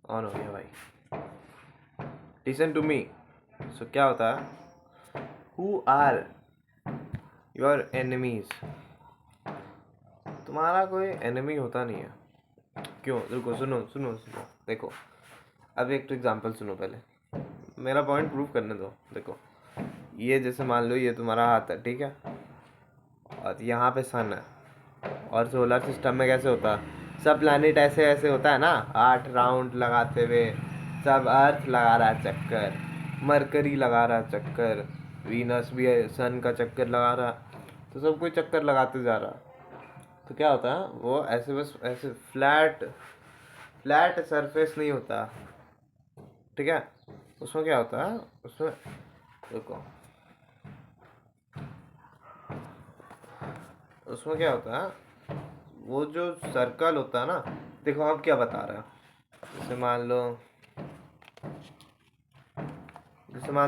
On हो गया भाई। Listen to me. सो क्या होता है, हु आर योर एनिमीज। तुम्हारा कोई एनिमी होता नहीं है। क्यों? रुको, सुनो सुनो सुनो, देखो अब एक तो एग्जांपल सुनो पहले, मेरा पॉइंट प्रूव करने दो। देखो, ये जैसे मान लो ये तुम्हारा हाथ है, ठीक है, और यहाँ पे सन है, और सोलर सिस्टम में कैसे होता है, सब प्लैनेट ऐसे ऐसे होता है ना, 8 राउंड लगाते हुए। सब अर्थ लगा रहा है चक्कर, मरकरी लगा रहा है चक्कर, वीनस भी सन का चक्कर लगा रहा, तो सब कोई चक्कर लगाते जा रहा। तो क्या होता है, वो ऐसे बस ऐसे फ्लैट फ्लैट सरफेस नहीं होता, ठीक है। उसमें क्या होता है, उसमें देखो, उसमें क्या होता है, वो जो सर्कल होता है ना, देखो अब क्या बता रहा है, जैसे मान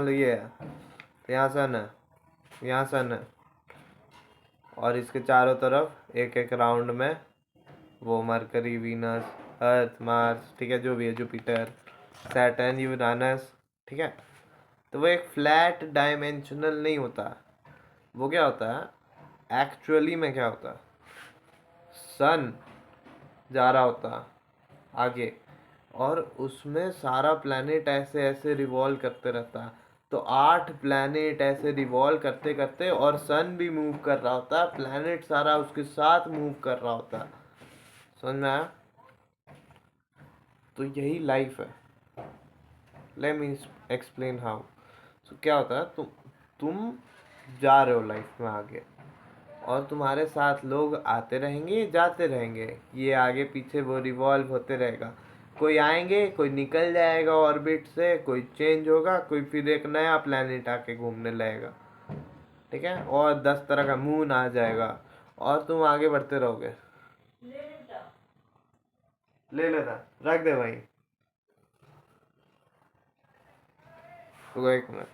लो ये है, तो यहाँ सन है, यहाँ सन है, और इसके चारों तरफ एक एक राउंड में वो मरकरी, वीनस, अर्थ, मार्स, ठीक है, जो भी है, जुपिटर, सैटर्न, यूरानस, ठीक है। तो वो एक फ्लैट डायमेंशनल नहीं होता। वो क्या होता है, एक्चुअली में क्या होता है, सन जा रहा होता आगे, और उसमें सारा प्लैनेट ऐसे ऐसे रिवॉल्व करते रहता है। तो 8 प्लैनेट ऐसे रिवॉल्व करते करते, और सन भी मूव कर रहा होता है, प्लैनेट सारा उसके साथ मूव कर रहा होता है। समझ में आया? तो यही लाइफ है। Let me explain how. तो क्या होता है, तुम जा रहे हो लाइफ में आगे, और तुम्हारे साथ लोग आते रहेंगे, जाते रहेंगे, ये आगे पीछे वो रिवॉल्व होते रहेगा। कोई आएंगे, कोई निकल जाएगा ऑर्बिट से, कोई चेंज होगा, कोई फिर एक नया प्लेनेट आके घूमने लगेगा, ठीक है, और 10 तरह का मून आ जाएगा, और तुम आगे बढ़ते रहोगे। ले लेना, रख दे भाई, रुको एक मिनट।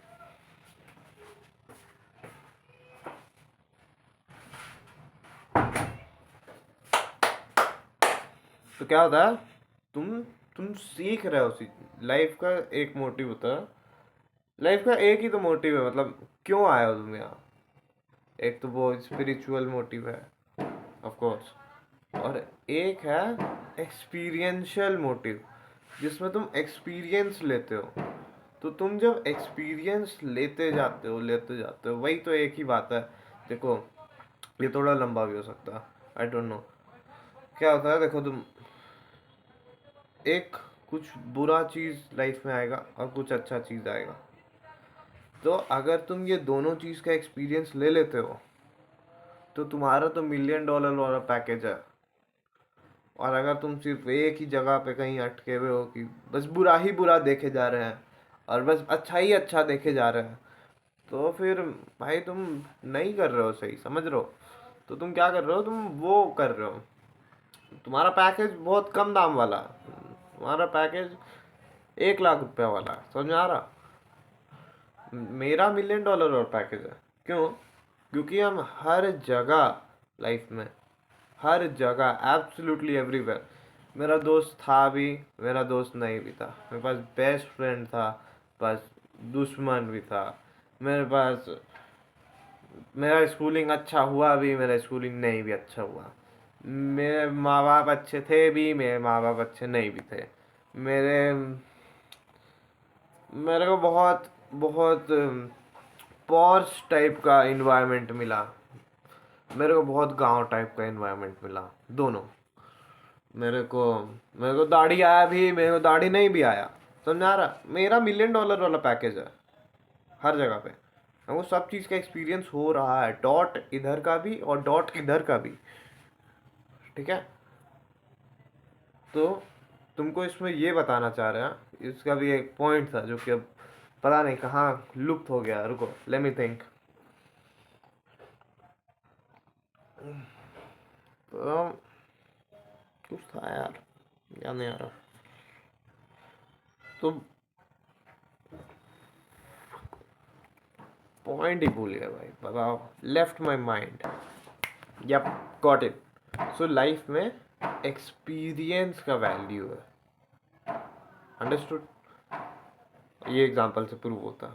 तो क्या होता है, तुम सीख रहे हो। लाइफ का एक मोटिव होता है, लाइफ का एक ही तो मोटिव है, मतलब क्यों आए हो तुम यहाँ। एक तो वो स्पिरिचुअल मोटिव है, ऑफ कोर्स, और एक है एक्सपीरियंशियल मोटिव, जिसमें तुम एक्सपीरियंस लेते हो। तो तुम जब एक्सपीरियंस लेते जाते हो, वही तो एक ही बात है। देखो, ये थोड़ा लंबा भी हो सकता है, आई डोंट नो। क्या होता है, देखो तुम, एक कुछ बुरा चीज़ लाइफ में आएगा और कुछ अच्छा चीज़ आएगा। तो अगर तुम ये दोनों चीज़ का एक्सपीरियंस ले लेते हो, तो तुम्हारा तो $1,000,000 वाला पैकेज है। और अगर तुम सिर्फ एक ही जगह पे कहीं अटके हुए हो कि बस बुरा ही बुरा देखे जा रहे हैं, और बस अच्छा ही अच्छा देखे जा रहे हैं, तो फिर भाई तुम नहीं कर रहे हो सही, समझ रहे हो। तो तुम क्या कर रहे हो, तुम वो कर रहे हो, तुम्हारा पैकेज बहुत कम दाम वाला है। तुम्हारा पैकेज 1,00,000 रुपया वाला है, समझ में आ रहा। मेरा $1,000,000 और पैकेज है। क्यों? क्योंकि हम हर जगह लाइफ में, हर जगह, एब्सोल्युटली एवरीवेयर, मेरा दोस्त था भी, मेरा दोस्त नहीं भी था, मेरे पास बेस्ट फ्रेंड था, पास दुश्मन भी था, मेरे पास, मेरा स्कूलिंग अच्छा हुआ भी, मेरा स्कूलिंग नहीं भी अच्छा हुआ, मेरे माँ बाप अच्छे थे भी, मेरे माँ बाप अच्छे नहीं भी थे, मेरे मेरे को बहुत बहुत पॉश टाइप का इन्वायरमेंट मिला, मेरे को बहुत गांव टाइप का इन्वायरमेंट मिला, दोनों। मेरे को दाढ़ी आया भी, मेरे को दाढ़ी नहीं भी आया, समझ आ रहा। मेरा $1,000,000 वाला पैकेज है हर जगह पे, वो सब चीज़ का एक्सपीरियंस हो रहा है, डॉट इधर का भी और डॉट इधर का भी, ठीक है। तो तुमको इसमें ये बताना चाह रहे हैं, इसका भी एक पॉइंट था जो कि अब पता नहीं कहाँ लुप्त हो गया। रुको, लेट मी थिंक। तो कुछ था यार, याद नहीं आ रहा। तो पॉइंट ही भूल गया भाई, बताओ, left my mind. Yup, got it. So life में एक्सपीरियंस का वैल्यू है, अंडरस्टूड? ये एग्जांपल से प्रूव होता है,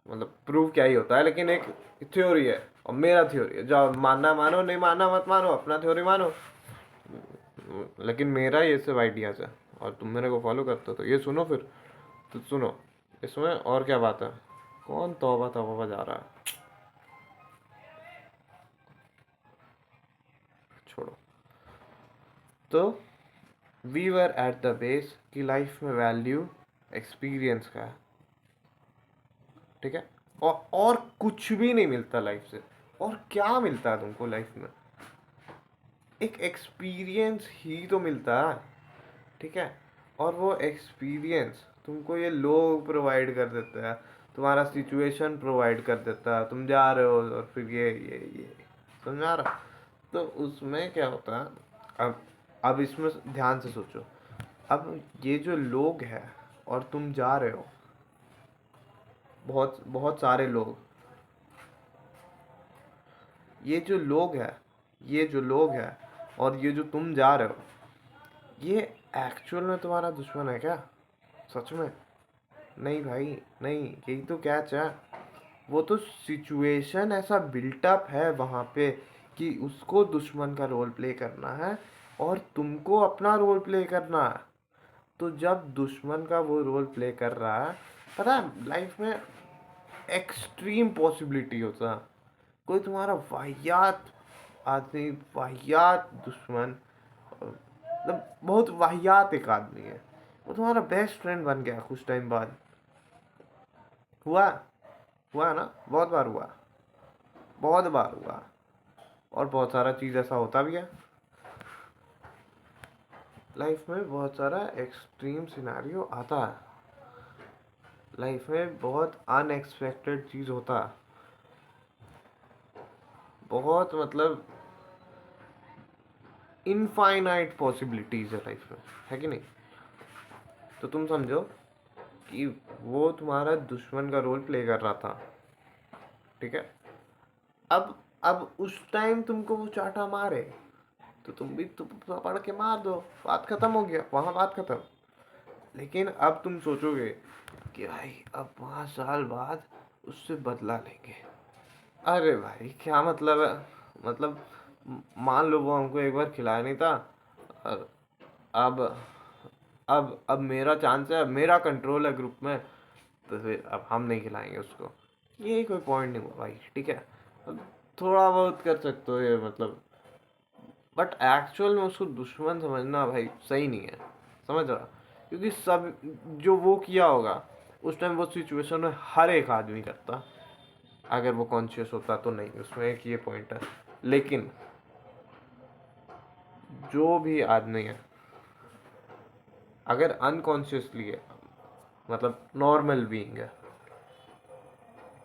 मतलब प्रूव क्या ही होता है, लेकिन एक थ्योरी है और मेरा थ्योरी है, जो मानना मानो, नहीं मानना मत मानो, अपना थ्योरी मानो, लेकिन मेरा ये सब आइडियाज है और तुम मेरे को फॉलो करते हो तो ये सुनो फिर। तो सुनो, इसमें और क्या बात है, कौन तौबा तौबा बजा रहा है, छोड़ो। तो we were at the base कि लाइफ में वैल्यू एक्सपीरियंस का है, ठीक है। और कुछ भी नहीं मिलता लाइफ से। और क्या मिलता है तुमको लाइफ में? एक एक्सपीरियंस ही तो मिलता है, ठीक है। और वो एक्सपीरियंस तुमको ये लोग प्रोवाइड कर देता है, तुम्हारा सिचुएशन प्रोवाइड कर देता है, तुम जा रहे हो और फिर ये समझ आ रहा? तो उसमें क्या होता है, अब इसमें ध्यान से सोचो। अब ये जो लोग हैं और तुम जा रहे हो, बहुत बहुत सारे लोग, ये जो लोग हैं, ये जो लोग हैं और ये जो तुम जा रहे हो, ये एक्चुअल में तुम्हारा दुश्मन है क्या? सच में? नहीं भाई, नहीं, यही तो कैच है। वो तो सिचुएशन ऐसा बिल्टअप है वहाँ पे कि उसको दुश्मन का रोल प्ले करना है और तुमको अपना रोल प्ले करना है। तो जब दुश्मन का वो रोल प्ले कर रहा है, पता है लाइफ में एक्सट्रीम पॉसिबिलिटी होता है, कोई तुम्हारा वाहियात आदमी, वाहियात दुश्मन, मतलब बहुत वाहियात एक आदमी है, वो तुम्हारा बेस्ट फ्रेंड बन गया कुछ टाइम बाद। हुआ हुआ ना, बहुत बार हुआ, बहुत बार हुआ। और बहुत सारा चीज़ ऐसा होता भी है लाइफ में, बहुत सारा एक्सट्रीम सिनेरियो आता है लाइफ में, बहुत अनएक्सपेक्टेड चीज़ होता है, बहुत मतलब इनफाइनाइट पॉसिबिलिटीज है लाइफ में, है कि नहीं? तो तुम समझो कि वो तुम्हारा दुश्मन का रोल प्ले कर रहा था, ठीक है। अब उस टाइम तुमको वो चाटा मारे तो तुम भी तो पकड़ के मार दो, बात खत्म हो गया, वहाँ बात खत्म। लेकिन अब तुम सोचोगे कि भाई अब 5 साल बाद उससे बदला लेंगे। अरे भाई क्या मतलब है? मतलब मान लो वो हमको एक बार खिलाया नहीं था और अब अब मेरा चांस है, अब मेरा कंट्रोल है ग्रुप में, तो फिर अब हम नहीं खिलाएंगे उसको। यही कोई पॉइंट नहीं हुआ भाई, ठीक है। अब थोड़ा बहुत कर सकते हो ये, मतलब बट एक्चुअल में उसको दुश्मन समझना भाई सही नहीं है, समझ रहा? क्योंकि सब जो वो किया होगा उस टाइम वो सिचुएशन में हर एक आदमी करता, अगर वो कॉन्शियस होता तो। नहीं, उसमें एक ये पॉइंट है। लेकिन जो भी आदमी है अगर अनकॉन्शियसली है, मतलब नॉर्मल बीइंग है,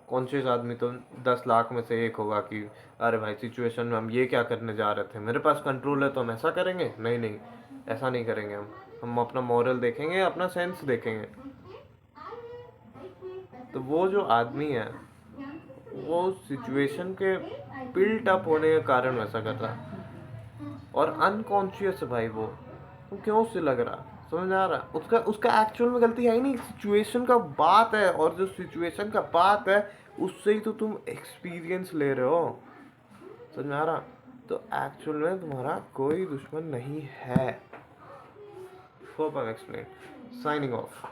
कॉन्शियस आदमी तो 10 लाख में से एक होगा कि अरे भाई सिचुएशन में हम ये क्या करने जा रहे थे, मेरे पास कंट्रोल है तो हम ऐसा करेंगे। नहीं नहीं, ऐसा नहीं करेंगे, हम अपना मॉरल देखेंगे, अपना सेंस देखेंगे। तो वो जो आदमी है वो सिचुएशन के बिल्ट अप होने के कारण वैसा कर रहा है, और अनकॉन्शियस है भाई वो क्यों उससे लग रहा, समझ आ रहा? उसका उसका एक्चुअल में गलती है ही नहीं, सिचुएशन का बात है, और जो सिचुएशन का बात है उससे ही तो तुम एक्सपीरियंस ले रहे हो, समझ में आ रहा? तो एक्चुअल में तुम्हारा कोई दुश्मन नहीं है। Hope I explain. Signing off.